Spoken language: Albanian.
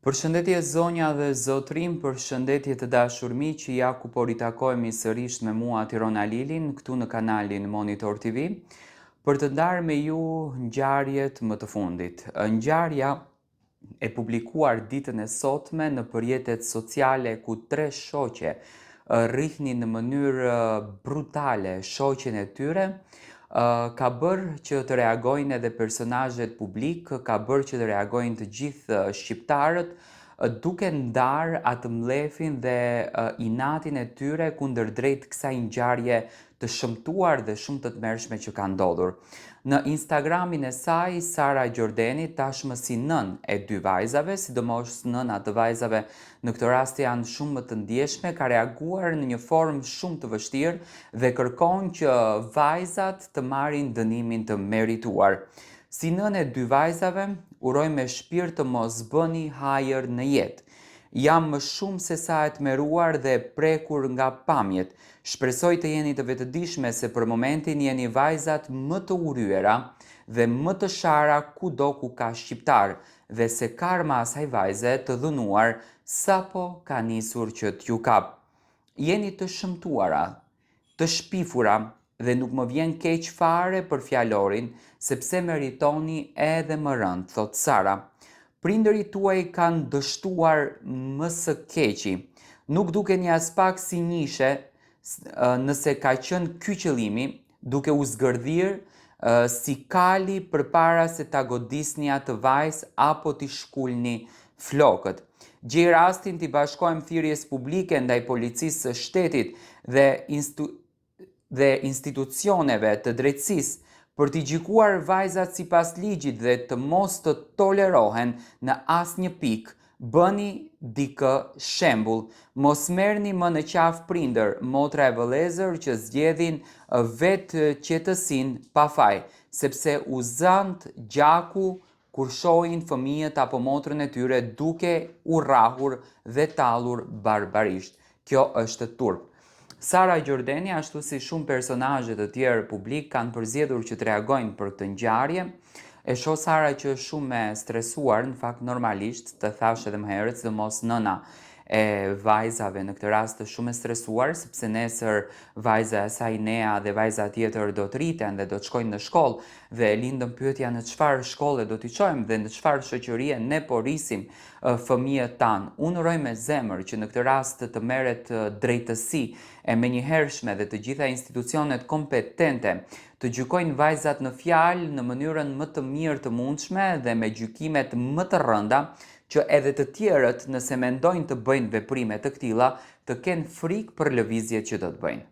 Përshëndetje zonja dhe zotrim, përshëndetje të dashur miq, ja ku po ritakojmë sërish me mua Tirona Lilin këtu në kanalin Monitor TV për të ndarë me ju ngjarjet më të fundit. Ngjarja e publikuar ditën e sotme në rrjetet sociale ku 3 shoqe rrihnin në mënyrë brutale shoqen e tyre, ka bërë që të reagojnë edhe personazhet publik, ka bërë që të reagojnë të gjithë shqiptarët, duke ndarë atë mlefin dhe inatin e tyre kundër drejt kësaj ngjarje të shëmtuar dhe shumë të tmerrshme që ka ndodhur. Në Instagramin e saj, Sara Gjordeni, tashmë si nën e 2 vajzave, sidomos nëna të vajzave në këtë rast janë shumë më të ndjeshme, ka reaguar në një formë shumë të vështirë dhe kërkon që vajzat të marrin dënimin të merituar. Si nën e 2 vajzave, uroj me shpirt të mos bëni hajër në jetë. Jam më shumë se sa e tmeruar dhe prekur nga pamjet. Shpresoj të jeni të vetëdijshme se për momentin jeni vajzat më të uryera dhe më të shara kudo ku ka shqiptar dhe se karma asaj vajze të dhunuar sapo ka nisur që t'ju kap. Jeni të shëmtuara, të shpifura dhe nuk më vjen keq fare për fjalorin sepse meritoni edhe më rënd, thot Sara. Prindërit tuaj kanë dështuar më së keqi. Nuk dukeni as pak si njishe nëse ka qenë ky qëllimi, duke u zgërdhir si kali përpara se ta godisni atë vajzë apo t'i shkulni flokët. Gjej rastin t'i bashkojmë thirrjes publike ndaj policisë së shtetit dhe institucioneve të drejtësisë për t'i gjykuar vajzat sipas ligjit dhe të mos të tolerohen në asnjë pikë. Bëni dikë shembull, mos merrni më në qafë prindër, motra e vëllezër që zgjedhin vetë qetësinë pa faj, sepse u zant gjaku kur shohin fëmijët apo motrën e tyre duke u rrahur dhe tallur barbarisht. Kjo është turp. Sara Gjordeni, ashtu si shumë personazhe të tjerë publik, kanë përzgjedhur që të reagojnë për këtë ngjarje. E shoh Sara që është shumë e stresuar, në fakt normalisht, të thash edhe më herët, sidomos nëna e vajzave në këtë rast është shumë e stresuar, sepse nesër vajza e saj Nea dhe vajza tjetër do të rriten dhe do të shkojnë në shkollë dhe lindën pyetja në çfarë shkolle do t'i çojmë dhe në çfarë shoqërie ne po rrisim fëmijët tanë. Unë uroj me zemër që në këtë rast të merret drejtësi e menjëhershme dhe të gjitha institucionet kompetente të gjykojnë vajzat në fjalë në mënyrën më të mirë të mundshme dhe me gjykimet më të rënda, që edhe të tjerët nëse mendojnë të bëjnë veprime të këtilla, të kenë frikë për lëvizjet që do të bëjnë.